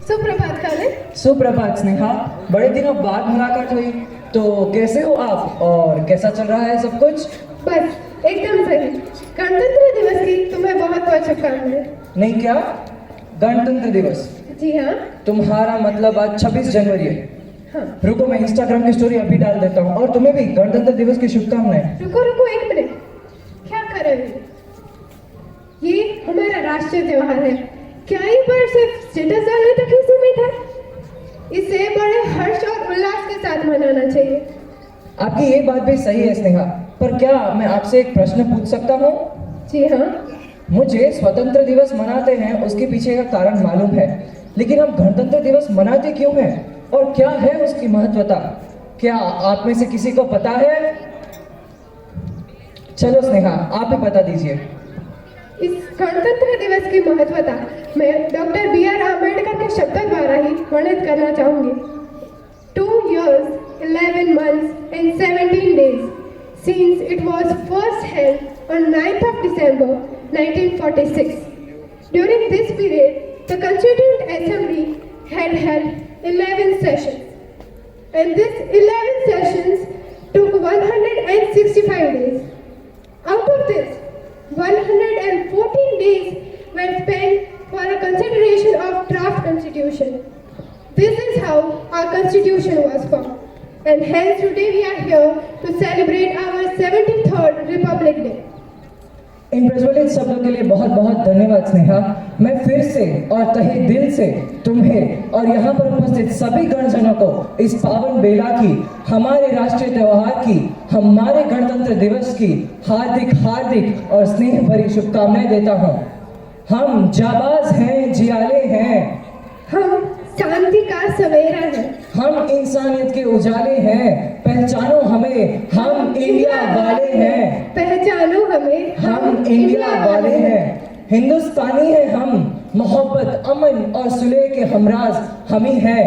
सुप्रभात खालिद। सुप्रभात स्नेहा, बड़े दिनों बाद मुलाकात हुई। तो कैसे हो आप और कैसा चल रहा है सब कुछ? बस एकदम सही। गणतंत्र दिवस की तुम्हें बहुत बहुत शुभकामनाएं। नहीं क्या? गणतंत्र दिवस? जी हाँ। तुम्हारा मतलब आज 26 जनवरी है? हाँ। रुको, मैं इंस्टाग्राम की स्टोरी अभी डाल देता हूँ। और तुम्हें भी गणतंत्र दिवस की शुभकामनाएं। रुको रुको एक मिनट, क्या कर रहे हो? ये हमारा राष्ट्रीय त्योहार है, क्या ये पर सिर्फ स्टेटस डालने तक ही सीमित है? इसे बड़े हर्ष और उल्लास के साथ मनाना चाहिए। आपकी ये बात भी सही है स्नेहा, पर क्या मैं आपसे एक प्रश्न पूछ सकता हूँ? जी हाँ। मुझे स्वतंत्र दिवस मनाते हैं उसके पीछे का कारण मालूम है, लेकिन हम गणतंत्र दिवस मनाते क्यों हैं और क्या है उसकी महत्वता? क्या आप में से किसी को पता है? चलो स्नेहा, आप ही बता दीजिए। इस गणतंत्र दिवस की महत्वता मैं डॉक्टर B.R. आम्बेडकर के शब्दों द्वारा ही वर्णित करना चाहूंगी। 2 years, 11 months and 17 days since it was first held on 9th of December 1946. During this period, the Constituent Assembly had held 11 sessions, and these 11 sessions took 165 days. Out of this, 114 days were spent for a consideration of draft constitution. This is how our constitution was formed, and hence today we are here to celebrate our 73rd Republic Day. इन प्रज्वलित शब्दों के लिए बहुत बहुत धन्यवाद स्नेहा। मैं फिर से और तहे दिल से तुम्हें और यहाँ पर उपस्थित सभी गणजनों को इस पावन बेला की, हमारे राष्ट्रीय त्योहार की, हमारे गणतंत्र दिवस की हार्दिक हार्दिक और स्नेह भरी शुभकामनाएं देता हूँ। हम जाबाज हैं, जियाले हैं, हम शांति का सवेरा है, हम इंसानियत के उजाले हैं, पहचानो हमें, हम इंडिया वाले हैं, पहचानो हमें, हम इंडिया वाले हैं, हिंदुस्तानी हैं हम, मोहब्बत, अमन और सुलह के हमराज हम ही हैं,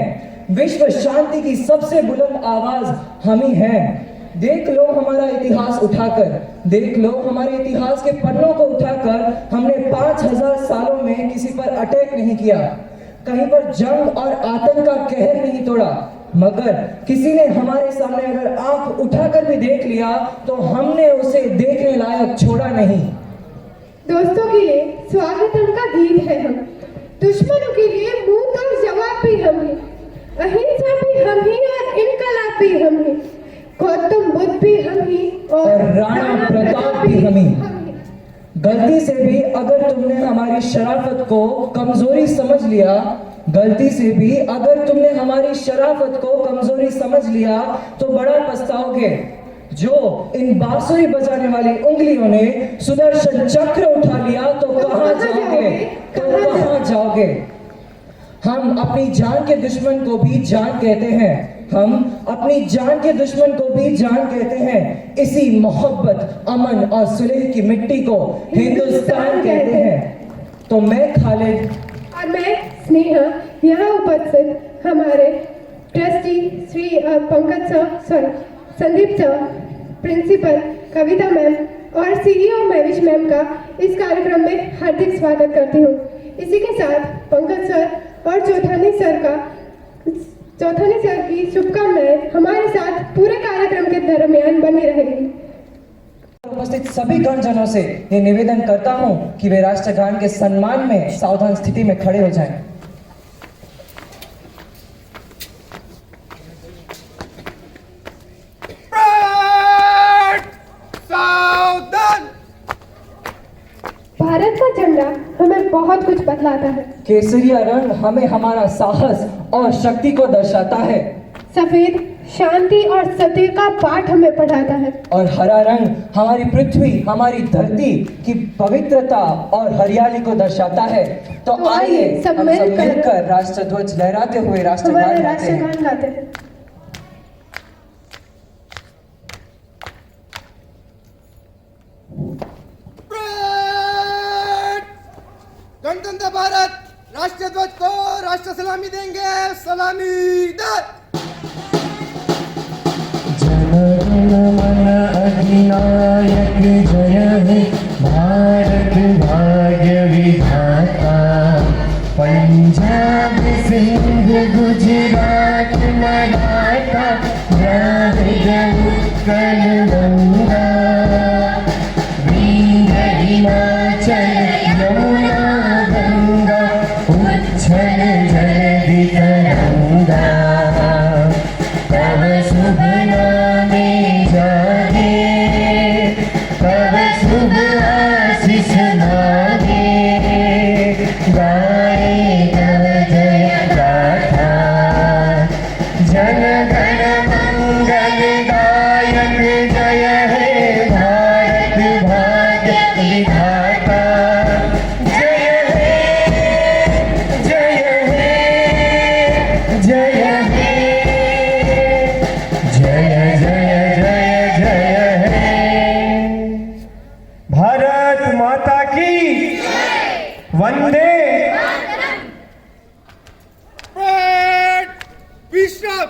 विश्व शांति की सबसे बुलंद आवाज हम ही हैं। देख लो हमारा इतिहास उठाकर, देख लो हमारे इतिहास के पन्नों को उठाकर, हमने 5000 सालों में किसी पर अटैक नहीं किया, कहीं पर जंग और आतंक का कहर नहीं तोड़ा, मगर किसी ने हमारे सामने अगर आंख उठाकर भी देख लिया तो हमने उसे देखने लायक छोड़ा नहीं। दोस्तों के लिए स्वागतम का गीत है हम, दुश्मनों के लिए मुंह तोड़ जवाब भी हम ही, अहिंसा भी हम ही और इनकलाब भी हम ही, गौतम बुद्ध भी हम ही और राणा प्रताप भी हम ही। गलती से भी अगर तुमने हमारी शराफत को कमजोरी समझ लिया, गलती से भी अगर तुमने हमारी शराफत को कमजोरी समझ लिया तो बड़ा पछताओगे। जो इन बांसुरी बजाने वाली उंगलियों ने सुदर्शन चक्र उठा लिया तो कहां जाओगे, तो कहां जाओगे। हम अपनी जान के दुश्मन को भी जान कहते हैं, हम अपनी जान के दुश्मन को भी जान कहते हैं। इसी मोहब्बत, अमन और सुलह की मिट्टी को हिंदुस्तान कहते हैं। तो मैं खालिद और मैं स्नेहा यहाँ उपस्थित हमारे trustee Shri Pankaj sir, Sandeep sir, principal Kavita ma'am और CEO महविश मैम का इस कार्यक्रम में हार्दिक स्वागत करती हूँ। इसी के साथ पंकज सर और चौथानी सर की शुभकामनाएं हमारे साथ पूरे कार्यक्रम के दरमियान बनी रहेगी। उपस्थित सभी गणजनों से ये निवेदन करता हूं कि वे राष्ट्रगान के सम्मान में सावधान स्थिति में खड़े हो जाएं। भारत का झंडा हमें बहुत कुछ बतलाता है। केसरिया रंग हमें हमारा साहस और शक्ति को दर्शाता है। सफेद शांति और सत्य का पाठ हमें पढ़ाता है। और हरा रंग हमारी पृथ्वी, हमारी धरती की पवित्रता और हरियाली को दर्शाता है। तो आइए सब मिलकर राष्ट्रध्वज लहराते हुए राष्ट्रगान गाते हैं। गणतंत्र भारत राष्ट्रीय ध्वज को राष्ट्र सलामी देंगे, सलामी दे। जन गण मन अधिनायक जय हे, भारत भाग्य विधाता, पंजाब सिंध गुजरात मराठा द्राविड उत्कल गंगा वीर हिमाचल यमुना गंगा उच्छल जलधि तरंगा तव शुभ नामे जागे तव शुभ आशीष मागे गाए तव जय गाथा जन गण मंगल गायक जय हे भारत भाग्य विधाता जय हे जय हे जय हे जय जय जय जय हे भारत माता की वंदे Bishop.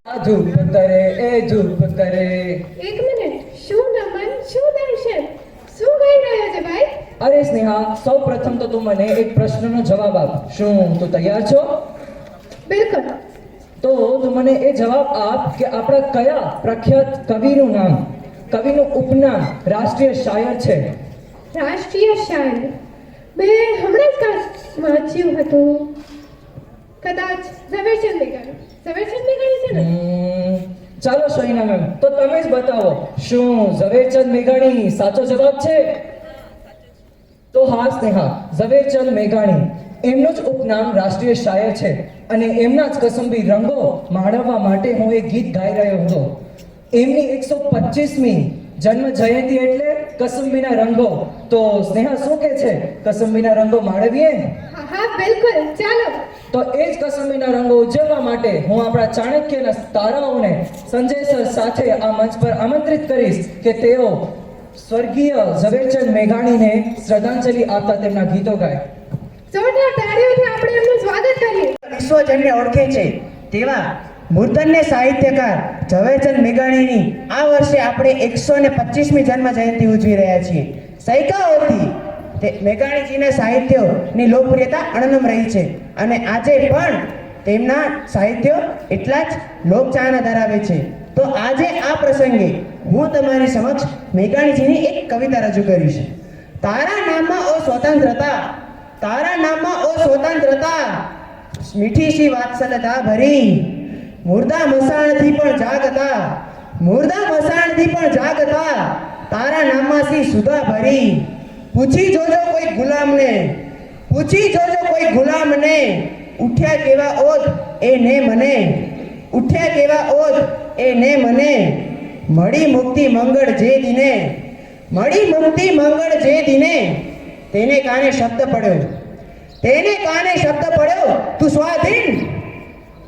આ ધૂપ કરે એ ધૂપ કરે. એક મિનિટ, શું નમન, શું દર્શન, શું કહી રહ્યા છે ભાઈ? અરે સ્નેહા, સૌ પ્રથમ તો તું મને એક પ્રશ્નનો જવાબ આપ. શું તું તૈયાર છો? બિલકુલ. તો તું મને એ જવાબ આપ કે આપણા કયા પ્રખ્યાત કવિનું નામ, કવિનું ઉપનામ રાષ્ટ્રીય શાયર છે? રાષ્ટ્રીય શાયર મેં હમણાં જ વાંચ્યું હતું, કદાચ ઝવેરચંદ મેઘાણી. ઝવેરચંદ મેઘાણી છે ને? ચાલો શહીના મેમ, તો તમે જ બતાવો, શું ઝવેરચંદ મેઘાણી સાચો જવાબ છે? તો હા સ્નેહા, ઝવેરચંદ મેઘાણી, એમનું જ ઉપનામ રાષ્ટ્રીય શાયર છે અને એમના જ કસુંબી રંગો માણવવા માટે હું એક ગીત ગાઈ રહ્યો હતો. એમની 125મી જન્મ જયંતિ એટલે કસુંબીના રંગો. તો સ્નેહા શું કહે છે, કસુંબીના રંગો માણવીએ? હા હા બિલકુલ, ચાલો. તો એ જ કસુંબીના રંગો ઉજવવા માટે હું આપણા ચાણક્યના તારાઓને સંજય સર સાથે આ મંચ પર આમંત્રિત કરીશ કે તેઓ સ્વર્ગીય ઝવેરચંદ મેઘાણીને શ્રદ્ધાંજલિ આપતા તેમના ગીતો ગાય. જોરદાર તાળીઓથી આપણે એમનું સ્વાગત કરીએ. વિશ્વ જેમને ઓળખે છે તેવા મૂર્ધન્ય સાહિત્યકાર ઝવેરચંદ મેઘાણીની આ વર્ષે આપણે 125મી જન્મ જયંતિ ઉજવી રહ્યા છીએ. સૈકાઓથી તે મેઘાણીજીના સાહિત્યોની લોકપ્રિયતા અણનમ રહી છે અને આજે પણ તેમના સાહિત્યો એટલા જ લોકચાહના ધરાવે છે. તો આજે આ પ્રસંગે હું તમારી સમક્ષ મેઘાણીજીની એક કવિતા રજૂ કરીશ. તારા નામમાં ઓ સ્વતંત્રતા, તારા નામમાં ઓ સ્વતંત્રતા, મીઠી સી વાત્સલ્યતા ભરી, મુર્દા મસાણથી પણ જાગતા, મુર્દા મસાણથી પણ જાગતા, તારા નામમાં સી સુધા ભરી. પૂછી જોજો કોઈ ગુલામને, પૂછી જોજો કોઈ ગુલામને, ઉઠ્યા કેવા ઓજ એ ને મને, ઉઠ્યા કેવા ઓજ એ ને મને, મળી મુક્તિ મંગળ જે દિને, મળી મુક્તિ મંગળ જે દિને, તેને કાને શબ્દ પડ્યો, તેને કાને શબ્દ પડ્યો તું સ્વાધીન.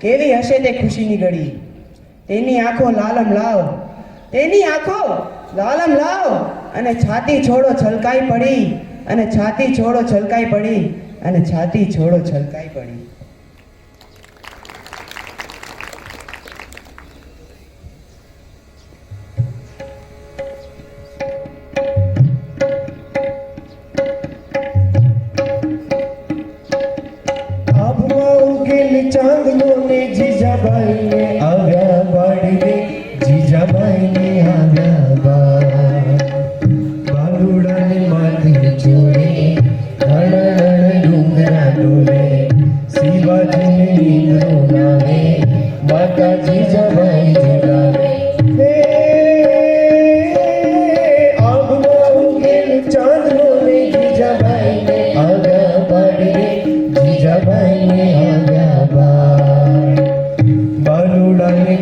કેવી હશે તે ખુશીની ઘડી, તેની આંખો લાલમ લાવ, તેની આંખો લાલમ લાવ, અને છાતી છોડો છલકાઈ પડી, અને છાતી છોડો છલકાઈ પડી, અને છાતી છોડો છલકાઈ પડી. ચાંદલો ને જીજાબાઈ ને આવ્યા બાળીને, જીજાબાઈ ને આવ્યા બાલુડા ને માથે ચોરે, ધણ ડુંગરા ડોલે, શિવાજી ને નીંદરો નાવે, માતા જીજાબાઈ જગાવે. આગમાં ઉગેલ ચાંદલો ને જીજાબાઈ ને આવ્યા બાળીને, જીજાબાઈ ને આવ્યા બાલુડા ને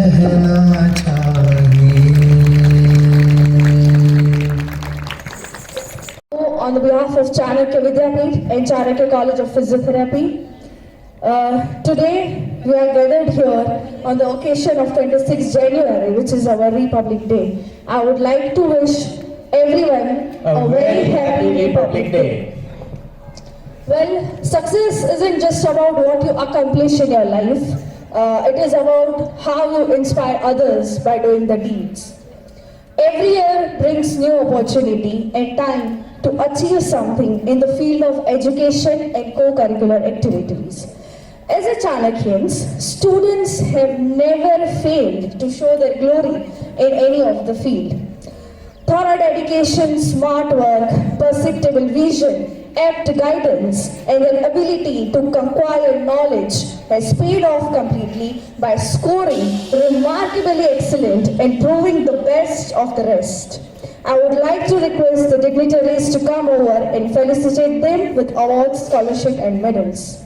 रहना चाहिए। On the behalf of Chanakya Vidyapeeth and Chanakya College of Physiotherapy, today we are gathered here on the occasion of 26th January, which is our Republic Day. I would like to wish everyone a very happy Republic Day. Well, success isn't just about what you accomplish in your life. It is about how you inspire others by doing the deeds. Every year brings new opportunity and time to achieve something in the field of education and co-curricular activities. As a Chanakyans, students have never failed to show their glory in any of the field. Thorough dedication, smart work, perceptible vision, apt guidance, and an ability to acquire knowledge has paid off completely by scoring remarkably excellent and proving the best of the rest. I would like to request the dignitaries to come over and felicitate them with awards, scholarship, and medals.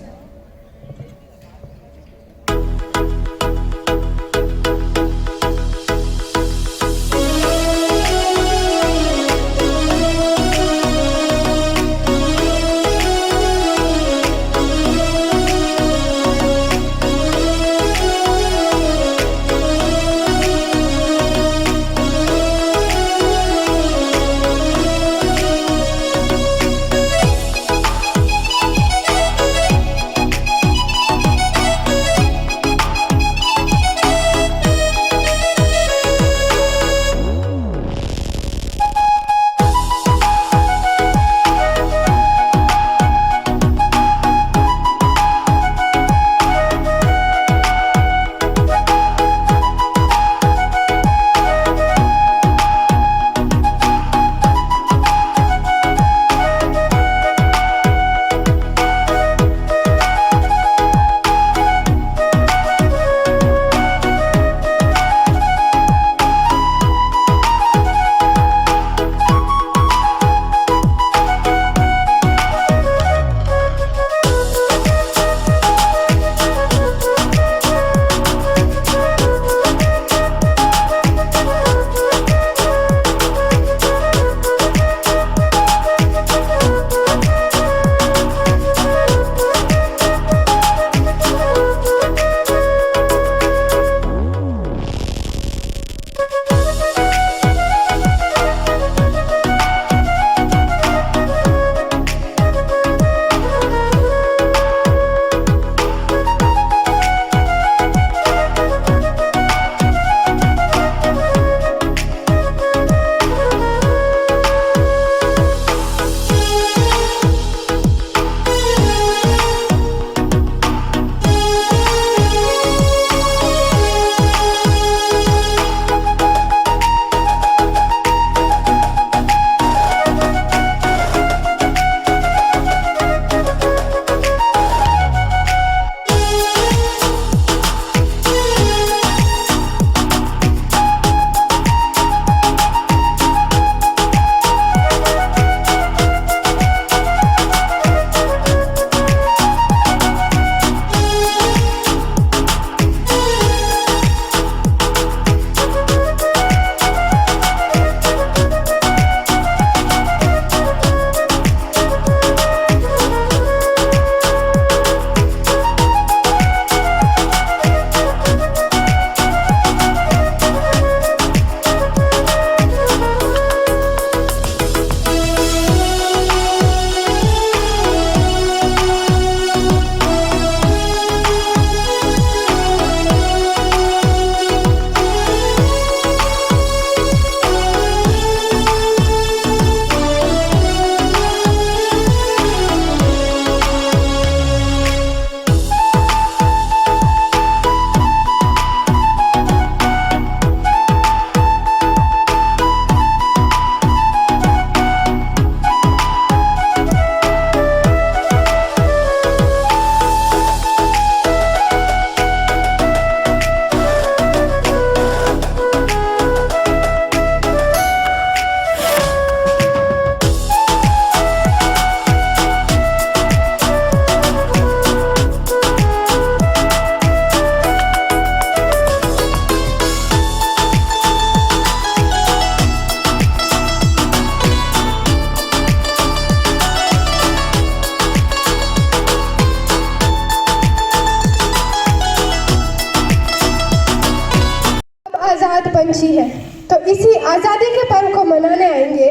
आज़ाद पंछी है, तो इसी आज़ादी के पर्व को मनाने आएंगे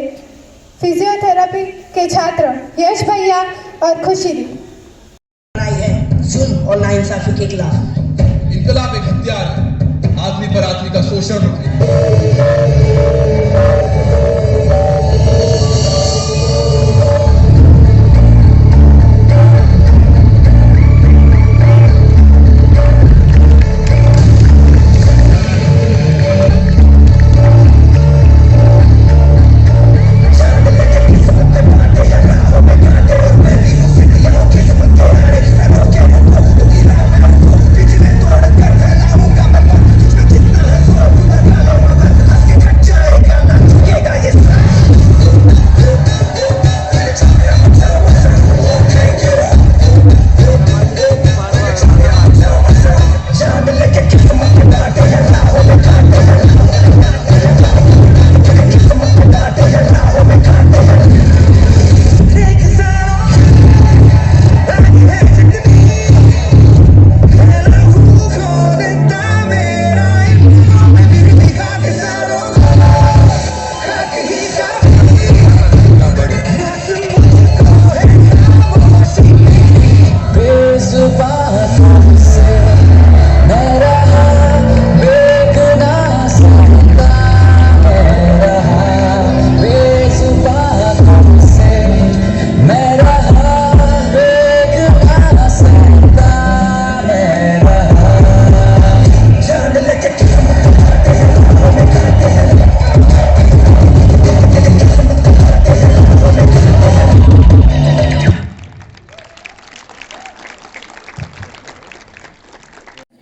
फिजियोथेरेपी के छात्र यश भैया और खुशी दी। लड़ाई है जुल्म और नाइंसाफी के खिलाफ। इनकलाब एक हथियार है, आदमी पर आदमी का शोषण रोकने।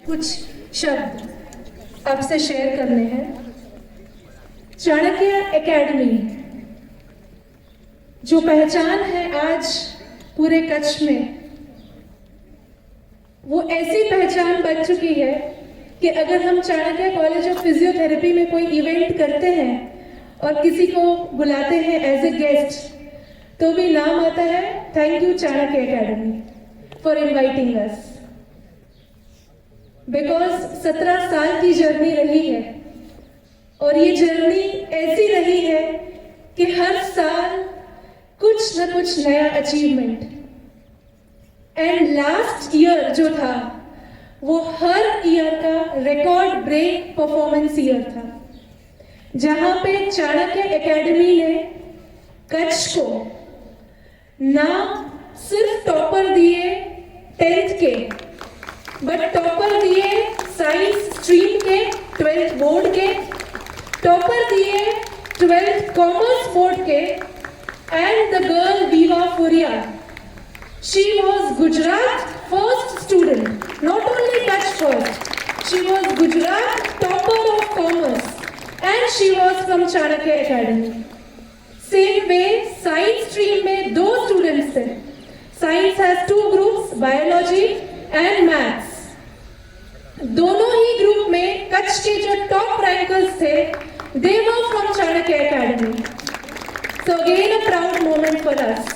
कुछ शब्द आपसे शेयर करने हैं। चाणक्य एकेडमी जो पहचान है आज पूरे कच्छ में, वो ऐसी पहचान बन चुकी है कि अगर हम चाणक्य कॉलेज ऑफ फिजियोथेरेपी में कोई इवेंट करते हैं और किसी को बुलाते हैं एज ए गेस्ट, तो भी नाम आता है thank you Chanakya academy for inviting us. Because 17 साल की जर्नी रही है और ये जर्नी ऐसी रही है कि हर साल कुछ न कुछ नया अचीवमेंट। एंड लास्ट ईयर जो था वो हर ईयर का रिकॉर्ड ब्रेक परफॉर्मेंस ईयर था, जहां पे चाणक्य एकेडमी ने कच्छ को ना सिर्फ टॉपर दिए 10th के, बट टॉपर दिए साइंस स्ट्रीम के 12th बोर्ड के, टॉपर दिए 12th कॉमर्स बोर्ड के, and the girl Viva Furia, she was Gujarat first student, not only Kutch first, she was Gujarat topper of commerce and she was from Chanakya academy. Same way science stream में 2 students थे। Science has 2 groups, biology and maths. दोनों ही group में कच्छ के जो top rankers थे, they were from Chanakya Academy. So again a proud moment for us.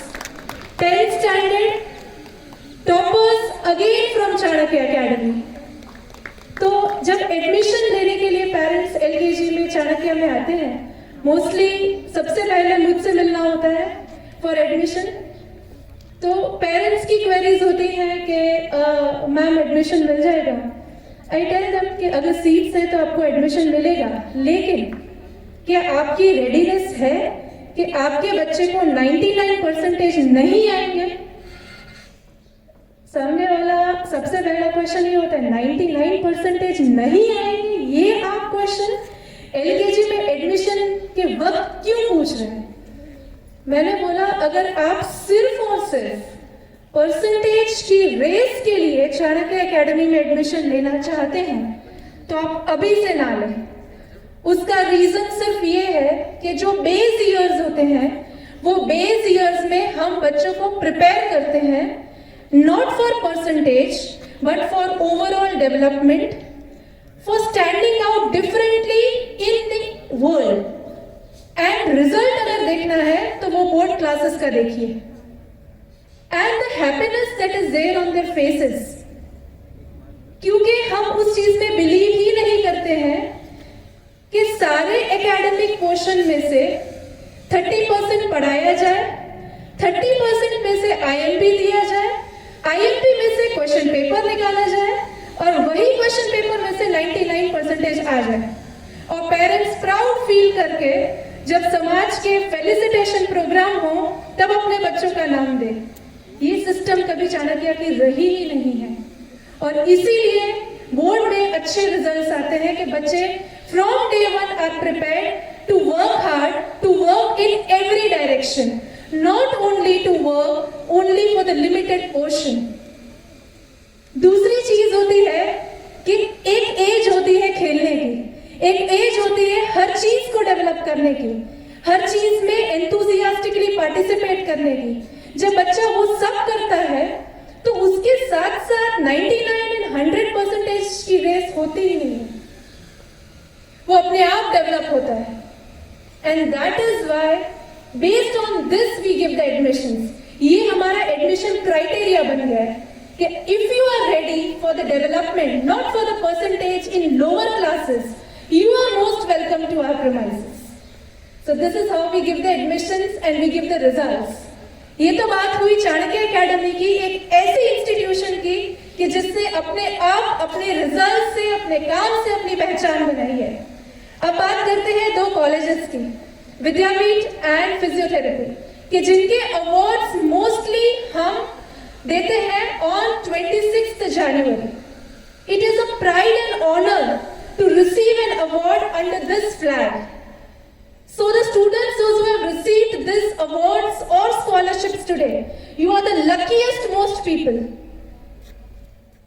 10th standard toppers again from Chanakya Academy. तो जब एडमिशन लेने के लिए पेरेंट्स एलकेजी में चाणक्य में आते हैं, मोस्टली सबसे पहले मुझसे मिलना होता है फॉर एडमिशन। तो पेरेंट्स की क्वेरीज होती हैं कि मैम एडमिशन मिल जाएगा। आई टेल देम कि अगर सीट्स है तो आपको एडमिशन मिलेगा, लेकिन क्या आपकी रेडीनेस है कि आपके बच्चे को 99% नहीं आएंगे? सामने वाला सबसे पहला क्वेश्चन ये होता है, 99% नहीं आएंगे, ये आप क्वेश्चन एलकेजी में एडमिशन के वक्त क्यों पूछ रहे हैं? मैंने बोला अगर आप सिर्फ और सिर्फ परसेंटेज की रेस के लिए चाणक्य एकेडमी में एडमिशन लेना चाहते हैं तो आप अभी से ना लें। उसका रीजन सिर्फ ये है कि जो बेस ईयर्स होते हैं, वो बेस ईयर्स में हम बच्चों को प्रिपेयर करते हैं not for percentage but for overall development, for standing out differently in the world. And result अगर देखना है तो वो बोर्ड क्लासेस का देखिए, and the happiness that is there on their faces. क्योंकि हम उस चीज में बिलीव ही नहीं करते हैं पोर्शन में से 30% पढ़ाया जाए, 30% में से IMP दिया जाए, IMP में से क्वेश्चन पेपर निकाला जाए और वही क्वेश्चन पेपर में से 99% आ जाए और पेरेंट्स प्राउड फील करके जब समाज के फेलिसिटेशन प्रोग्राम हो तब अपने बच्चों का नाम दे। ये सिस्टम कभी चाणक्य की रही ही नहीं है और इसीलिए बोर्ड में अच्छे रिजल्ट्स आते हैं कि बच्चे from day one are prepared to work hard, to work in every direction, not only to work only for the limited portion. दूसरी चीज होती है कि एक एज होती है खेलने की, एक एज होती है हर चीज को डेवलप करने की, हर चीज में एंथुसियास्टिकली पार्टिसिपेट करने की। जब बच्चा वो सब करता है तो उसके साथ साथ 99 and 100% की रेस होती ही नहीं है, वो अपने आप डेवलप होता है। And that is why based on this we give the admissions. ये हमारा एडमिशन क्राइटेरिया बन गया है कि if you are ready for the development, not for the percentage in lower classes, you are most welcome to our premises. So this is how we give the admissions and we give the results. ये तो बात हुई Chanakya academy की, एक ऐसी institution की कि जिसने अपने आप अपने रिजल्ट से, अपने काम से अपनी पहचान बनाई है। अब बात करते हैं दो कॉलेजेस की, विद्यापीठ एंड फिजियोथेरेपी, कि जिनके अवार्ड्स मोस्टली हम देते हैं on 26 January. It is a pride and honor to receive an award under this flag. So the students those who have received this awards or scholarships today, you are the luckiest most people.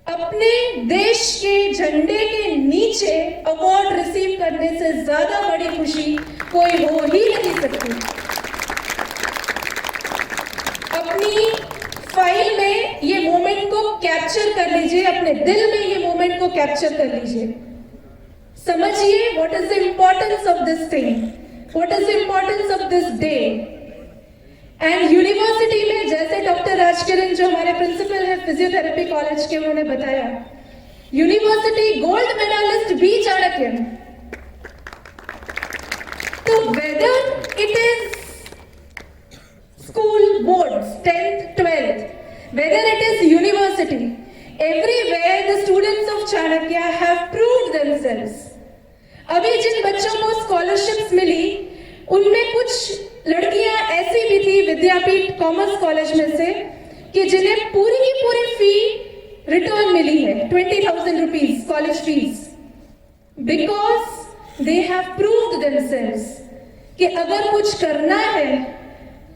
अपने देश के झंडे के नीचे award receive करने से ज्यादा बड़ी खुशी कोई हो ही नहीं सकती। अपनी फाइल में ये मोमेंट को कैप्चर कर लीजिए, अपने दिल में ये मोमेंट को कैप्चर कर लीजिए। समझिए what is the importance of this thing, what is the importance of this day. And university में जैसे डॉक्टर राजकिरण जो हमारे प्रिंसिपल है फिजियोथेरेपी कॉलेज के, उन्होंने बताया यूनिवर्सिटी गोल्ड मेडलिस्ट बी चाणक्य। तो whether it is school boards 10th 12th, whether it is university, everywhere the students of Chanakya have proved themselves. अभी जिन बच्चों को स्कॉलरशिप्स मिली उनमें कुछ लड़कियां ऐसी भी थी विद्यापीठ कॉमर्स कॉलेज में से कि जिन्हें पूरी की पूरी फी रिटर्न मिली है, 20,000 rupees college fees, because they have proved themselves कि अगर कुछ करना है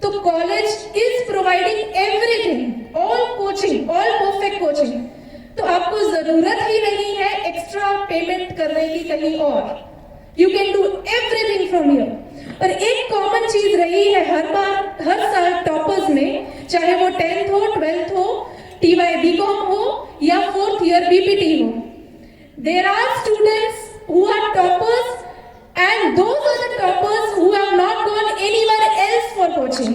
तो college is providing everything, all coaching, all perfect coaching. तो आपको जरूरत ही नहीं है एक्स्ट्रा पेमेंट करने की कहीं और, you can do everything from here. और एक कॉमन चीज रही है हर साल टॉपर्स में, चाहे वो 10th हो, 12th हो, TY BCom हो या 4th ईयर BPT हो, there are students who are toppers and those are the toppers who have not gone anywhere else for coaching.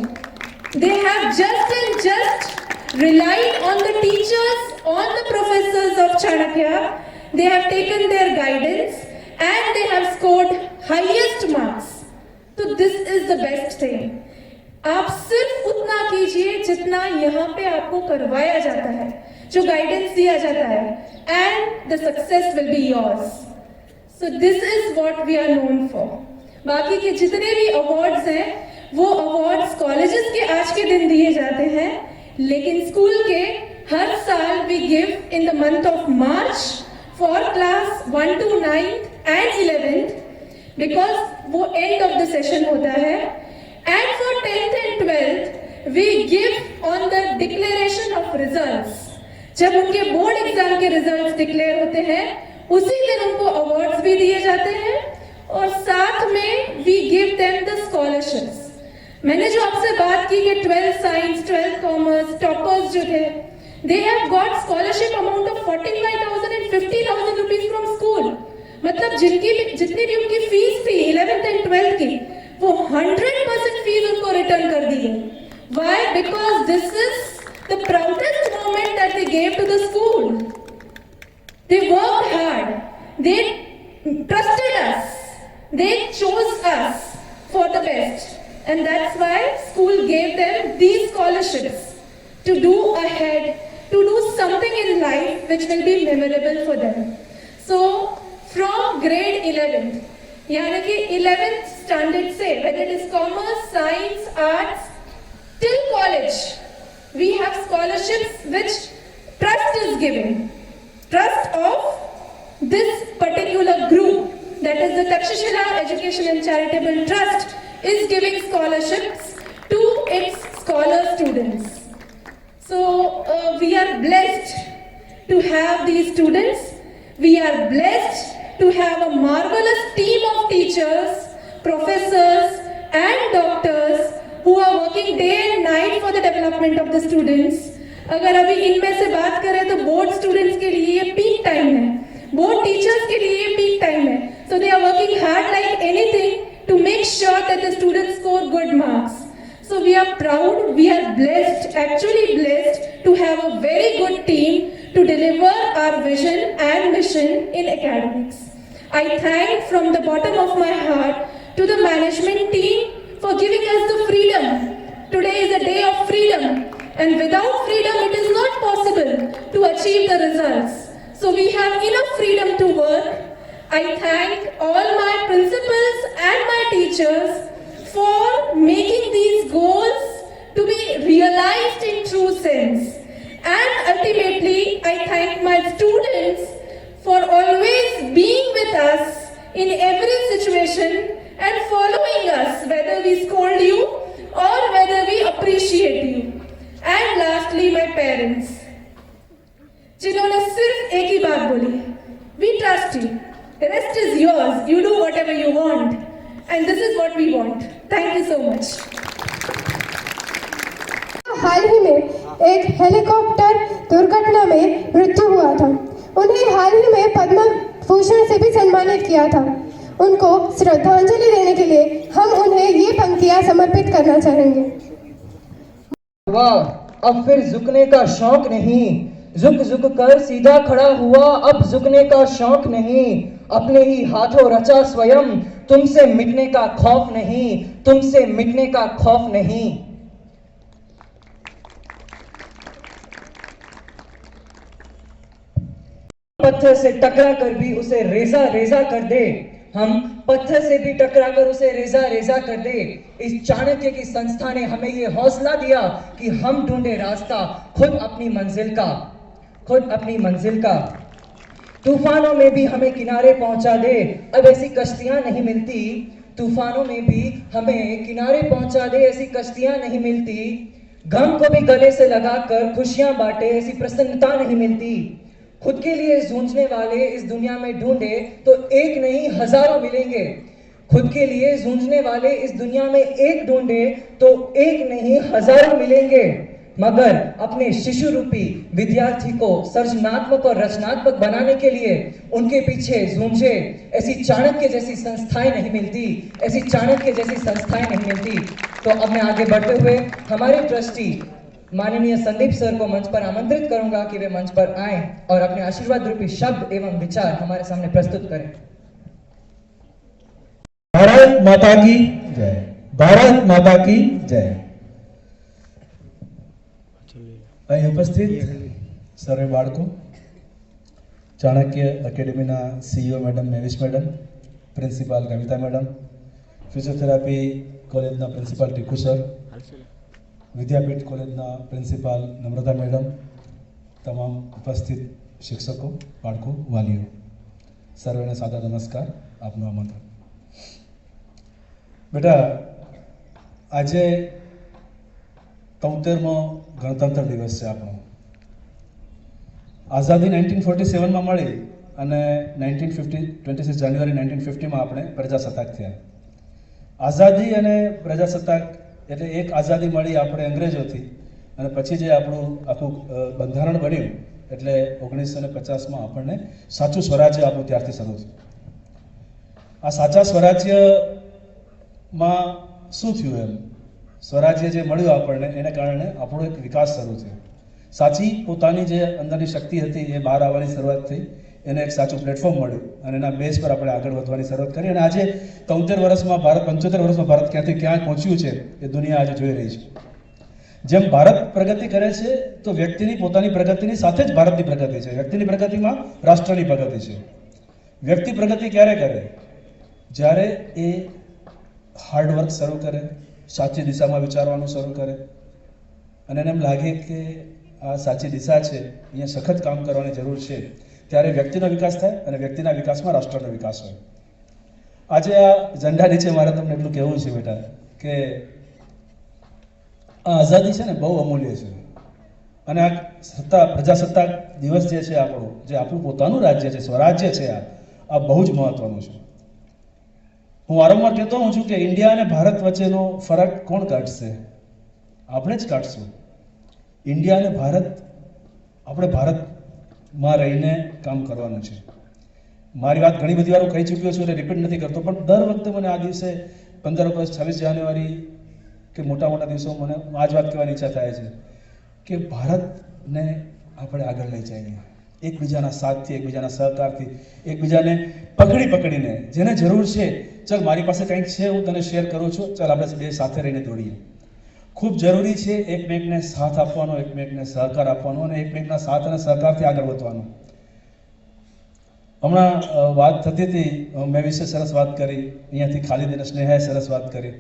They have just relied on the teachers, on the professors of Chanakya. They have taken their guidance and they have scored highest marks. So this is the best thing. आप सिर्फ उतना कीजिए जितना यहाँ पे आपको करवाया जाता है, जो गाइडेंस दिया जाता है, and the success will be yours. So this is what we are known for. बाकी के जितने भी अवार्ड्स हैं वो अवार्ड्स कॉलेजेस के आज के दिन दिए जाते हैं, लेकिन स्कूल के हर साल we give in the month of March for class 1 to 9th and 11th because वो end of the session होता है, and for 10th and 12th we give on the declaration of results. जब उनके board exam के results declare होते हैं उसी दिन उनको अवार्ड्स भी दिए जाते हैं और साथ में we give them the scholarships. मैंने जो आपसे बात की कि 12th science, 12th commerce toppers जो थे, they have got scholarship amount of 45,000 and 50,000 rupees from school. मतलब जितनी भी उनकी फीस थी 11th and 12th की, वो 100% फीस उनको रिटर्न कर दी है। Why? Because this is the proudest moment that they gave to the school. They worked hard, they trusted us, they chose us, for the best. And that's why school gave them these scholarships to do ahead, to do something in life which will be memorable for them. So from grade 11th, यानी कि 11th standard से, whether it is commerce, science, arts, till college, we have scholarships which trust is giving. Trust of this particular group, that is the Takshashila Education and Charitable Trust, is giving scholarships to its scholar students. So we are blessed to have these students. We are blessed to have a marvelous team of teachers, professors and doctors who are working day and night for the development of the students. अगर अभी इनमें से बात करें तो board students के लिए ये पीक टाइम है, बोर्ड टीचर्स के लिए ये पीक टाइम है. So they are working hard like anything to make sure that the students score good marks. So we are proud, we are blessed, actually blessed to have a very good team to deliver our vision and mission in academics. I thank from the bottom of my heart to the management team for giving us the freedom. Today is a day of freedom, and without freedom it is not possible to achieve the results. So we have enough freedom to work. I thank all my principals and my teachers for making these goals to be realized in true sense. And ultimately, I thank my students for always being with us in every situation and following us, whether we scold you or whether we appreciate you. And lastly, my parents, जिन्होंने सिर्फ एक ही बात बोली, we trust you, the rest is yours, you do whatever you want, and this is what we want. Thank you so much. हाल ही में एक helicopter दुर्घटना में मृत्यु हुआ था. उन्हें हाल ही में पद्म भूषण से भी सम्मानित किया था. उनको श्रद्धांजलि देने के लिए हम उन्हें ये पंक्तियां समर्पित करना चाहेंगे. वाह, अब फिर झुकने का शौक नहीं, झुक झुक कर सीधा खड़ा हुआ, अब झुकने का शौक नहीं, अपने ही हाथों रचा स्वयं, तुमसे मिटने का खौफ नहीं, तुमसे मिटने का खौफ नहीं. पत्थर से टकरा कर भी उसे रेजा रेजा कर दे, हम पत्थर से भी टकरा कर उसे रेजा रेजा कर दे. इस चाणक्य की संस्था ने हमें ये हौसला दिया कि हम ढूंढे रास्ता खुद अपनी मंजिल का, खुद अपनी मंजिल का. तूफानों में भी हमें किनारे पहुंचा दे, अब ऐसी कश्तियां नहीं मिलती. तूफानों में भी हमें किनारे पहुंचा दे, ऐसी कश्तियां नहीं मिलती. गम को भी गले से लगाकर खुशियां बांटे, ऐसी प्रसन्नता नहीं मिलती. खुद के लिए जूझने वाले इस दुनिया में ढूंढे तो एक नहीं हजारों मिलेंगे. खुद के लिए जूझने वाले इस दुनिया में एक ढूंढे तो एक नहीं हजारों मिलेंगे. मगर अपने शिशु रूपी विद्यार्थी को सृजनात्मक और रचनात्मक बनाने के लिए उनके पीछे जूझे, ऐसी चाणक्य जैसी संस्थाएं नहीं मिलती, ऐसी चाणक्य जैसी संस्थाएं नहीं मिलती. तो अब मैं आगे बढ़ते हुए हमारे ट्रस्टी माननीय संदीप सर को मंच पर आमंत्रित करूंगा कि वे मंच पर आएं और अपने आशीर्वाद रूपी शब्द एवं विचार हमारे सामने प्रस्तुत करें. भारत माता की जय, भारत माता की जय. અહીં ઉપસ્થિત સર્વે બાળકો, ચાણક્ય એકેડેમીના CEO madam Mahvish madam, principal Kavita madam, physiotherapy કોલેજના પ્રિન્સિપાલ ટીકુ સર, વિદ્યાપીઠ કોલેજના પ્રિન્સિપાલ નમ્રતા મેડમ, તમામ ઉપસ્થિત શિક્ષકો, બાળકો, વાલીઓ, સર્વેને સાદા નમસ્કાર, આપનું આમંત્રણ. બેટા, આજે 73મો ગણતંત્ર દિવસ છે આપણો. આઝાદી 1947 માં મળી અને 26 જાન્યુઆરી 1950 આપણે પ્રજાસત્તાક થયા. આઝાદી અને પ્રજાસત્તાક એટલે એક આઝાદી મળી આપણે અંગ્રેજોથી અને પછી જે આપણું આખું બંધારણ બન્યું એટલે 1950 આપણને સાચું સ્વરાજ્ય આપણું ત્યારથી શરૂ થયું. આ સાચા સ્વરાજ્યમાં શું થયું? એમ સ્વરાજ્ય જે મળ્યું આપણને એને કારણે આપણો એક વિકાસ શરૂ થયો. સાચી પોતાની જે અંદરની શક્તિ હતી એ બહાર આવવાની શરૂઆત થઈ. એને એક સાચું પ્લેટફોર્મ મળ્યું અને એના બેઝ પર આપણે આગળ વધવાની શરૂઆત કરી અને આજે 75 વર્ષમાં ભારત ક્યાંથી ક્યાં પહોંચ્યું છે એ દુનિયા આજે જોઈ રહી છે. જેમ ભારત પ્રગતિ કરે છે તો વ્યક્તિની પોતાની પ્રગતિની સાથે જ ભારતની પ્રગતિ છે. વ્યક્તિની પ્રગતિમાં રાષ્ટ્રની પ્રગતિ છે. વ્યક્તિ પ્રગતિ ક્યારે કરે? જ્યારે એ હાર્ડવર્ક શરૂ કરે, સાચી દિશામાં વિચારવાનું શરૂ કરે અને એને એમ લાગે કે આ સાચી દિશા છે, અહીંયા સખત કામ કરવાની જરૂર છે, ત્યારે વ્યક્તિનો વિકાસ થાય અને વ્યક્તિના વિકાસમાં રાષ્ટ્રનો વિકાસ હોય. આજે આ ઝંડા નીચે મારે તમને એટલું કહેવું છે બેટા કે આ આઝાદી છે ને બહુ અમૂલ્ય છે અને આ પ્રજાસત્તાક દિવસ જે છે આપણો, જે આપણું પોતાનું રાજ્ય છે, સ્વરાજ્ય છે, આ બહુ જ મહત્વનું છે. હું વારંવાર કહેતો હોઉં છું કે ઇન્ડિયા અને ભારત વચ્ચેનો ફરક કોણ કાઢશે? આપણે જ કાઢશું. ઇન્ડિયા અને ભારત, આપણે ભારતમાં રહીને કામ કરવાનું છે. મારી વાત ઘણી બધી વાર હું કહી ચૂક્યો છું એટલે રિપીટ નથી કરતો, પણ દર વખતે મને આ દિવસે 15 ઓગસ્ટ, 26 જાન્યુઆરી કે મોટા મોટા દિવસો મને આ જ વાત કહેવાની ઈચ્છા થાય છે કે ભારતને આપણે આગળ લઈ જઈએ, એકબીજાના સાથથી, એકબીજાના સહકારથી, એકબીજાને પકડીને જેને જરૂર છે, ચાલ મારી પાસે કંઈક છે હું તને શેર કરું છું, ચાલ આપણે બે સાથે રહીને દોડીએ. ખૂબ જરૂરી છે એકમેકને સાથ આપવાનો, એકમેકને સહકાર આપવાનો અને એકમેકના સાથ અને સહકારથી આગળ વધવાનો. હમણાં વાત થતી હતી, મેં વિશે સરસ વાત કરી, અહીંયાથી ખાલિદ અને સ્નેહાએ સરસ વાત કરી.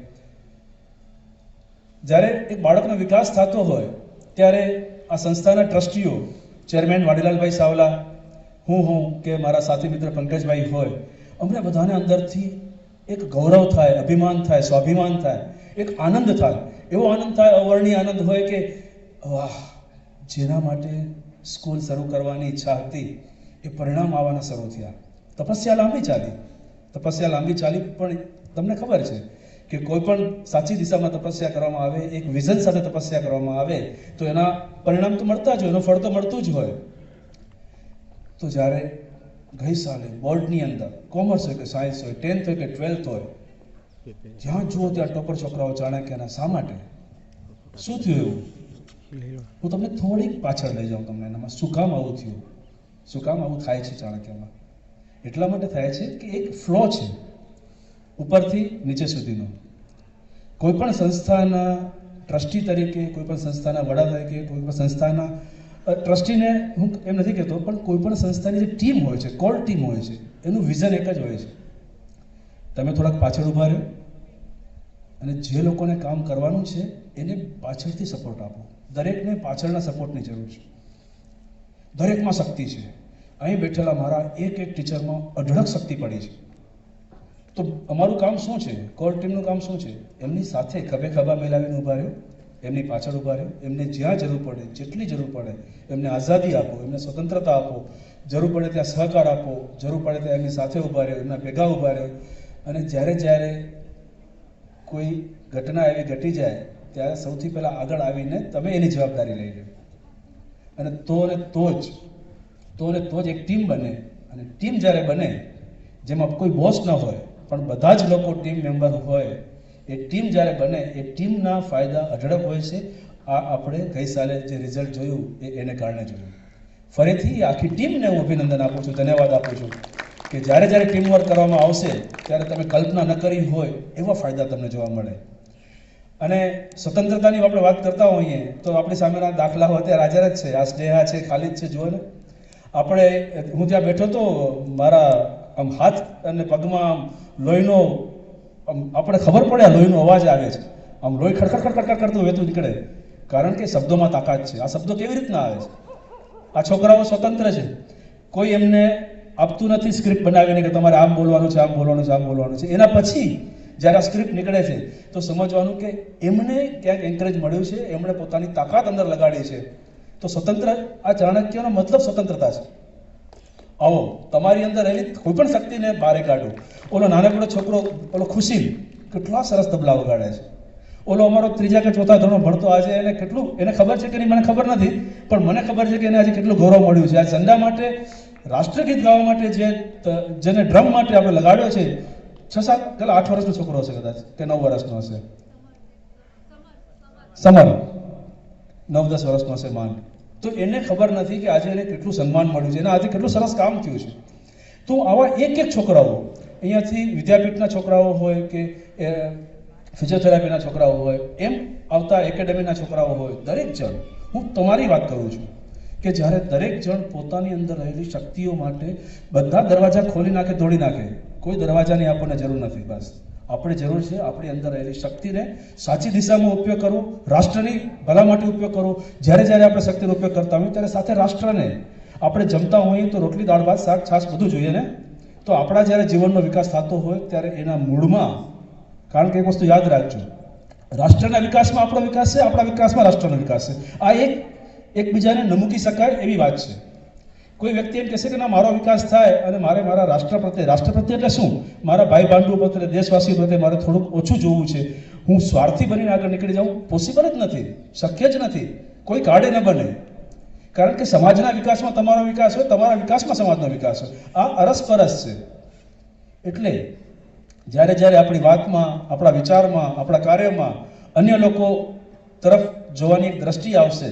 જ્યારે એક બાળકનો વિકાસ થતો હોય ત્યારે આ સંસ્થાના ટ્રસ્ટીઓ, ચેરમેન વાડીલાલભાઈ સાવલા, હું કે મારા સાથી મિત્ર પંકજભાઈ હોય, અમને બધાને અંદરથી એક ગૌરવ થાય, અભિમાન થાય, સ્વાભિમાન થાય, એક આનંદ થાય. એવો આનંદ થાય, અવર્ણનીય આનંદ હોય કે વાહ, જેના માટે સ્કૂલ શરૂ કરવાની ઈચ્છા હતી એ પરિણામ આવવાના શરૂ થયા. તપસ્યા લાંબી ચાલી, પણ તમને ખબર છે કે કોઈ પણ સાચી દિશામાં તપસ્યા કરવામાં આવે, એક વિઝન સાથે તપસ્યા કરવામાં આવે તો એના પરિણામ તો મળતા જ હોય, એનું ફળ તો મળતું જ હોય. તો જ્યારે ગઈ સાલે બોર્ડની અંદર કોમર્સ હોય કે સાયન્સ હોય, 10th હોય કે 12th હોય, જ્યાં જુઓ ત્યાં ટોપર છોકરાઓ ચાણક્યના. શા માટે? શું થયું એવું? હું તમને થોડીક પાછળ લઈ જાઉં તમને એનામાં. શું કામ આવું થયું? શું કામ આવું થાય છે ચાણક્યમાં? એટલા માટે થાય છે કે એક ફ્લો છે ઉપરથી નીચે સુધીનો. કોઈ પણ સંસ્થાના ટ્રસ્ટી તરીકે, કોઈ પણ સંસ્થાના વડા તરીકે, કોઈ પણ સંસ્થાના ટ્રસ્ટીને હું એમ નથી કહેતો, પણ કોઈ પણ સંસ્થાની જે ટીમ હોય છે, કોર ટીમ હોય છે, એનું વિઝન એક જ હોય છે. તમે થોડાક પાછળ ઊભા રહો અને જે લોકોને કામ કરવાનું છે એને પાછળથી સપોર્ટ આપો. દરેકને પાછળના સપોર્ટની જરૂર છે. દરેકમાં શક્તિ છે. અહીં બેઠેલા મારા એક ટીચરમાં અઢળક શક્તિ પડી છે. તો અમારું કામ શું છે? કોર ટીમનું કામ શું છે? એમની સાથે ખભે ખભા મિલાવીને ઊભા રહ્યો, એમની પાછળ ઊભા રહ્યો, એમને જ્યાં જરૂર પડે, જેટલી જરૂર પડે એમને આઝાદી આપો, એમને સ્વતંત્રતા આપો, જરૂર પડે ત્યાં સહકાર આપો, જરૂર પડે ત્યાં એમની સાથે ઊભા રહ્યો, એમના ભેગા ઊભા રહ્યો. અને જ્યારે કોઈ ઘટના એવી ઘટી જાય ત્યારે સૌથી પહેલાં આગળ આવીને તમે એની જવાબદારી લઈ લો. અને તો જ એક ટીમ બને. અને ટીમ જ્યારે બને, જેમાં કોઈ બોસ ન હોય પણ બધા જ લોકો ટીમ મેમ્બર હોય, એ ટીમ જ્યારે બને એ ટીમના ફાયદા અઢળક હોય છે. આ આપણે ગઈ સાલે જે રિઝલ્ટ જોયું એને કારણે જોયું. ફરીથી આખી ટીમને હું અભિનંદન આપું છું, ધન્યવાદ આપું છું કે જ્યારે ટીમવર્ક કરવામાં આવશે ત્યારે તમે કલ્પના ન કરી હોય એવા ફાયદા તમને જોવા મળે. અને સ્વતંત્રતાની આપણે વાત કરતા હોઈએ તો આપણી સામેના દાખલાઓ અત્યારે હાજર જ છે. આ સ્નેહા છે, ખાલિદ છે, જુઓ ને. હું ત્યાં બેઠો તો મારા આમ હાથ અને પગમાં આમ લોહીનો, આપણે ખબર પડે આ લોહીનો અવાજ આવે છે, આમ લોહી ખડખડ કરતું વહેતું નીકળે, કારણ કે શબ્દોમાં તાકાત છે. આ શબ્દો કેવી રીતના આવે છે? આ છોકરાઓ સ્વતંત્ર છે, કોઈ એમને આપતું નથી સ્ક્રિપ્ટ બનાવીને કે તમારે આમ બોલવાનું છે, આમ બોલવાનું છે, આમ બોલવાનું છે. એના પછી જ્યારે આ સ્ક્રિપ્ટ નીકળે છે તો સમજવાનું કે એમને ક્યાંક એન્કરેજ મળ્યું છે, એમણે પોતાની તાકાત અંદર લગાડી છે. તો સ્વતંત્ર, આ ચાણક્યનો મતલબ સ્વતંત્રતા છે. આવો તમારી અંદર રહેલી કોઈ પણ શક્તિને બહાર કાઢો. ઓલો નાનકડો છોકરો, ઓલો ખુશી, કેટલા સરસ તબલા વગાડે છે. ઓલો અમારો 3જા કે 4થા ધોરણ ભણતો, આજે એને ખબર છે કે નહીં મને ખબર નથી, પણ મને ખબર છે કે એને આજે કેટલું ગૌરવ મળ્યું છે. આ ઝંડા માટે, રાષ્ટ્રગીત ગાવા માટે જેને ડ્રમ માટે આપણે લગાડ્યો છે, 6-7 પેલા 8 વર્ષનો છોકરો હશે કદાચ, કે 9 વર્ષનો હશે. સમર 9-10 વર્ષનો હશે માંડ. તો એને ખબર નથી કે આજે એને કેટલું સન્માન મળ્યું છે, એને આજે કેટલું સરસ કામ થયું છે. તો આવા એક એક છોકરાઓ અહીંયાથી વિદ્યાપીઠના છોકરાઓ હોય કે ફિઝિયોથેરાપીના છોકરાઓ હોય, એમ આવતા એકેડેમીના છોકરાઓ હોય, દરેક જણ, હું તમારી વાત કરું છું કે જ્યારે દરેક જણ પોતાની અંદર રહેલી શક્તિઓ માટે બધા દરવાજા ખોલી નાખે, તોડી નાખે, કોઈ દરવાજાની આપણને જરૂર નથી. બસ આપણે જરૂર છે આપણી અંદર રહેલી શક્તિને સાચી દિશામાં ઉપયોગ કરવો, રાષ્ટ્રની ભલા માટે ઉપયોગ કરવો. જ્યારે જ્યારે આપણે શક્તિનો ઉપયોગ કરતા હોઈએ ત્યારે સાથે રાષ્ટ્રને, આપણે જમતા હોઈએ તો રોટલી, દાળ, ભાત, શાક, છાશ બધું જોઈએ ને. તો આપણા જ્યારે જીવનનો વિકાસ થતો હોય ત્યારે એના મૂળમાં, કારણ કે એક વસ્તુ યાદ રાખજો, રાષ્ટ્રના વિકાસમાં આપણો વિકાસ છે, આપણા વિકાસમાં રાષ્ટ્રનો વિકાસ છે. આ એકબીજાને ન મૂકી શકાય એવી વાત છે. કોઈ વ્યક્તિ એમ કહેશે કે ના મારો વિકાસ થાય અને મારે મારા રાષ્ટ્ર પ્રત્યે એટલે શું, મારા ભાઈ બાંધુ પ્રત્યે, દેશવાસીઓ પ્રત્યે મારે થોડુંક ઓછું જોવું છે, હું સ્વાર્થી બનીને આગળ નીકળી જાઉં, પોસિબલ જ નથી, શક્ય જ નથી, કોઈ કાળે ન બને. કારણ કે સમાજના વિકાસમાં તમારો વિકાસ હોય, તમારા વિકાસમાં સમાજનો વિકાસ હોય, આ અરસપરસ છે. એટલે જ્યારે જ્યારે આપણી વાતમાં, આપણા વિચારમાં, આપણા કાર્યમાં અન્ય લોકો તરફ જોવાની એક દ્રષ્ટિ આવશે,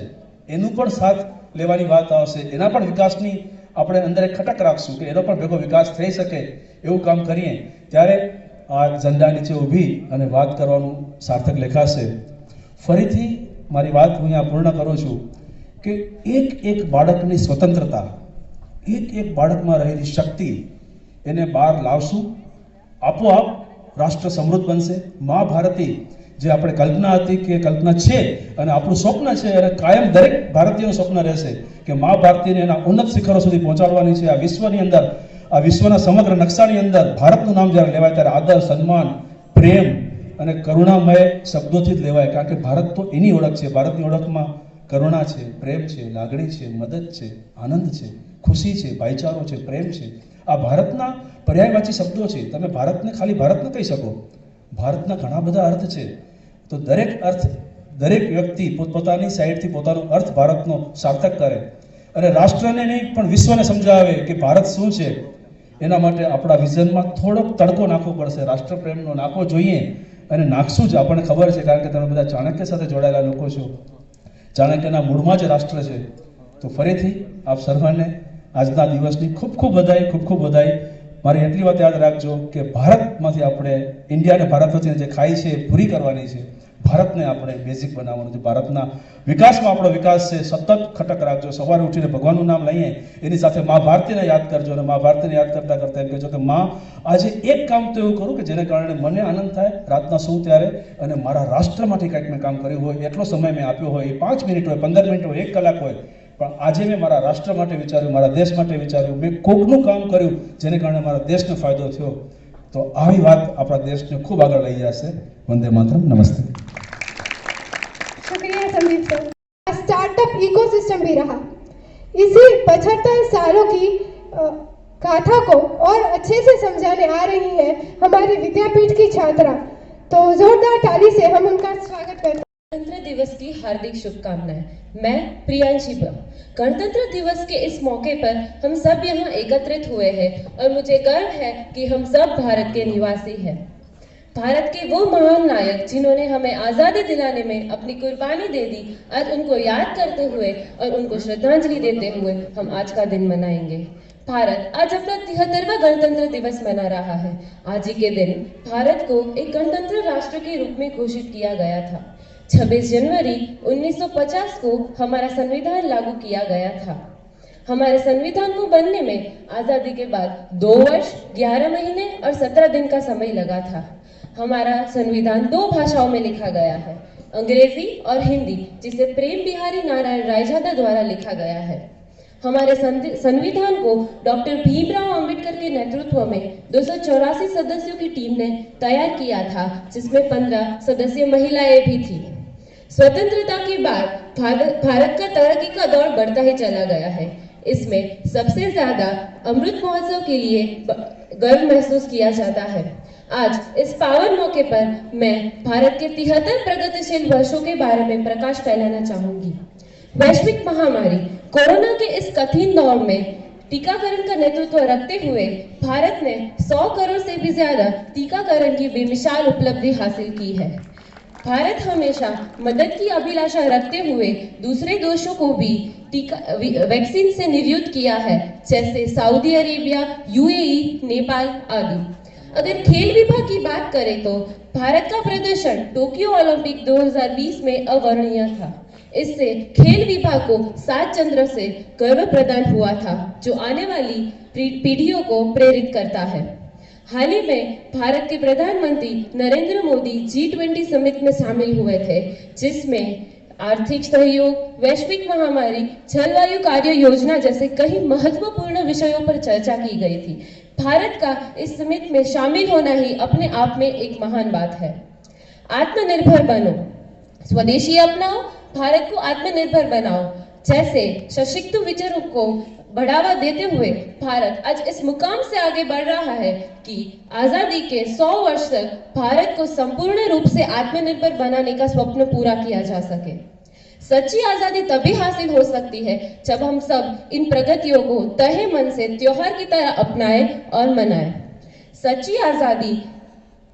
એનું પણ સાથ લેવાની વાત આવશે, એના પણ વિકાસની આપણે અંદર એક ખટક રાખશું કે એનો પણ ભેગો વિકાસ થઈ શકે, એવું કામ કરીએ ત્યારે આ ઝંડા નીચે ઊભી અને વાત કરવાનું સાર્થક લેખાશે. ફરીથી મારી વાત હું અહીંયા પૂર્ણ કરું છું કે એક એક બાળકની સ્વતંત્રતા, એક એક બાળકમાં રહેલી શક્તિ, એને બહાર લાવશું, આપોઆપ રાષ્ટ્ર સમૃદ્ધ બનશે. મા ભારતી જે આપણે કલ્પના હતી કે કલ્પના છે અને આપણું સ્વપ્ન છે અને કાયમ દરેક ભારતીયનું સ્વપ્ન રહેશે કે મા ભારતીને એના ઉન્નત શિખરો સુધી પહોંચાડવાની છે. આ વિશ્વની અંદર, આ વિશ્વના સમગ્ર નકશાની અંદર ભારતનું નામ જ્યારે લેવાય ત્યારે આદર, સન્માન, પ્રેમ અને કરુણામય શબ્દોથી જ લેવાય. કારણ કે ભારત તો એની ઓળખ છે. ભારતની ઓળખમાં કરુણા છે, પ્રેમ છે, લાગણી છે, મદદ છે, આનંદ છે, ખુશી છે, ભાઈચારો છે, પ્રેમ છે. આ ભારતના પર્યાયવાચી શબ્દો છે. તમે ભારતને ખાલી ભારત ન કહી શકો, ભારતના ઘણા બધા અર્થ છે. તો દરેક અર્થ, દરેક વ્યક્તિ પોતપોતાની સાઈડથી પોતાનો અર્થ ભારતનો સાર્થક કરે અને રાષ્ટ્રને નહીં પણ વિશ્વને સમજાવે કે ભારત શું છે. એના માટે આપણા વિઝનમાં થોડોક તડકો નાખવો પડશે, રાષ્ટ્રપ્રેમનો નાખવો જોઈએ અને નાખશું જ. આપણને ખબર છે કારણ કે તમે બધા ચાણક્ય સાથે જોડાયેલા લોકો છો. ચાણક્યના મૂળમાં જ રાષ્ટ્ર છે. તો ફરીથી આપ સર્વને આજના દિવસની ખૂબ ખૂબ બધાઈ, ખૂબ ખૂબ બધાઈ. મારી એટલી વાત યાદ રાખજો કે ભારતમાંથી આપણે, ઇન્ડિયા અને ભારત વચ્ચેની જે ખાઈ છે એ પૂરી કરવાની છે. ભારતને આપણે બેઝિક બનાવવાનું છે. ભારતના વિકાસમાં આપણો વિકાસ છે. સતત ખટક રાખજો. સવારે ઉઠીને ભગવાનનું નામ લઈએ, એની સાથે મા ભારતીને યાદ કરજો અને મા ભારતીને યાદ કરતા કરતા એમ કહેજો કે મા, આજે એક કામ તો એવું કરું કે જેને કારણે મને આનંદ થાય રાતના સૂવું ત્યારે, અને મારા રાષ્ટ્ર માટે કંઈક મેં કામ કર્યું હોય, એટલો સમય મેં આપ્યો હોય, એ 5 મિનિટ હોય, 15 મિનિટ હોય, 1 કલાક હોય, પણ આજે મેં મારા રાષ્ટ્ર માટે વિચાર્યું, મારા દેશ માટે વિચાર્યું, મેં કોકનું કામ કર્યું જેને કારણે મારા દેશને ફાયદો થયો. તો આવી વાત આપણા દેશને ખૂબ આગળ લઈ જશે. વંદે માતરમ. નમસ્તે. शुक्रिया संदीप सर. स्टार्टअप इकोसिस्टम भी रहा. इसी 75 सालों की गाथा को और अच्छे से समझाने आ रही है हमारी विद्यापीठ की छात्रा. तो जोरदार ताली से हम उनका स्वागत करते हैं. गणतंत्र दिवस की हार्दिक शुभकामनाएं. मैं प्रियांशी बा. गणतंत्र दिवस के इस मौके पर हम सब यहाँ एकत्रित हुए हैं और मुझे गर्व है कि हम सब भारत के निवासी हैं. भारत के वो महान नायक जिन्होंने हमें आज़ादी दिलाने में अपनी कुर्बानी दे दी, आज उनको याद करते हुए और उनको श्रद्धांजलि देते हुए हम आज का दिन मनाएंगे. भारत आज अपना 73वां गणतंत्र दिवस मना रहा है. आज ही के दिन भारत को एक गणतंत्र राष्ट्र के रूप में घोषित किया गया था. 26 जनवरी 1950 को हमारा संविधान लागू किया गया था. हमारे संविधान को बनने में आज़ादी के बाद 2 वर्ष 11 महीने और 17 दिन का समय लगा था. हमारा संविधान 2 भाषाओं में लिखा गया है, अंग्रेजी और हिंदी, जिसे प्रेम बिहारी नारायण रायजादा द्वारा लिखा गया है. हमारे संविधान को डॉक्टर भीमराव अंबेडकर के नेतृत्व में 284 सदस्यों की टीम ने तैयार किया था, जिसमें 15 सदस्यीय महिलाएं भी थी. स्वतंत्रता के बाद भारत का तरक्की का दौर बढ़ता ही चला गया है. इसमें सबसे ज्यादा अमृत महोत्सव के लिए गर्व महसूस किया जाता है. आज इस पावन मौके पर मैं भारत के 73 प्रगतिशील वर्षों के बारे में प्रकाश फैलाना चाहूंगी. वैश्विक महामारी कोरोना के इस कठिन दौर में टीकाकरण का नेतृत्व रखते हुए भारत ने 100 करोड़ से भी ज्यादा टीकाकरण की बेमिसाल उपलब्धि हासिल की है. भारत हमेशा मदद की अभिलाषा रखते हुए दूसरे देशों को भी वैक्सीन से निर्युक्त किया है, जैसे सऊदी अरेबिया, यूएई, नेपाल आदि। अगर खेल विभाग की बात करें तो भारत का प्रदर्शन टोक्यो ओलंपिक 2020 में अवर्णनीय था। इससे खेल विभाग को 7 चंद्र से गर्व प्रदान हुआ था, जो आने वाली पीढ़ियों को प्रेरित करता है। हाल ही में भारत के प्रधानमंत्री नरेंद्र मोदी G20 समिट में शामिल हुए थे, जिसमें आर्थिक सहयोग, वैश्विक महामारी, जलवायु कार्य योजना जैसे कई महत्वपूर्ण विषयों पर चर्चा की गई थी। भारत का इस समिट में शामिल होना ही अपने आप में एक महान बात है। आत्मनिर्भर बनो, स्वदेशी अपनाओ, भारत को आत्मनिर्भर बनाओ जैसे सशक्त विचारों को बढ़ावा देते हुए भारत आज इस मुकाम से आगे बढ़ रहा है कि आजादी के 100 वर्ष तक भारत को संपूर्ण रूप से आत्मनिर्भर बनाने का स्वप्न पूरा किया जा सके। सच्ची आजादी तभी हासिल हो सकती है जब हम सब इन प्रगतियों को तहे मन से त्योहार की तरह अपनाएं और मनाएं। सच्ची आजादी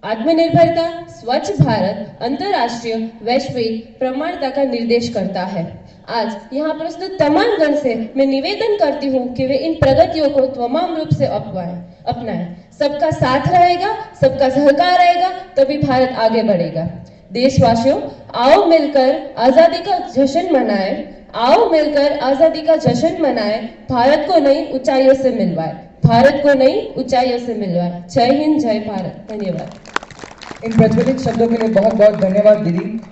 आत्मनिर्भरता, स्वच्छ भारत, अंतर्राष्ट्रीय वैश्विक प्रमाणता का निर्देश करता है। आज यहाँ प्रस्तुत तमाम गण से मैं निवेदन करती हूँ कि वे इन प्रगतियों को तमाम रूप से अपनाएं। सबका साथ रहेगा, सबका सहकार रहेगा, तभी भारत आगे बढ़ेगा। देशवासियों, आओ मिलकर आजादी का जश्न मनाएं, आओ मिलकर आजादी का जश्न मनाएं, भारत को नई ऊंचाइयों से मिलवाएं, भारत को नई ऊंचाइयों से मिलवाएं। जय हिंद, जय भारत। धन्यवाद। इन प्रज्वलित शब्दों के लिए बहुत बहुत धन्यवाद दीदी।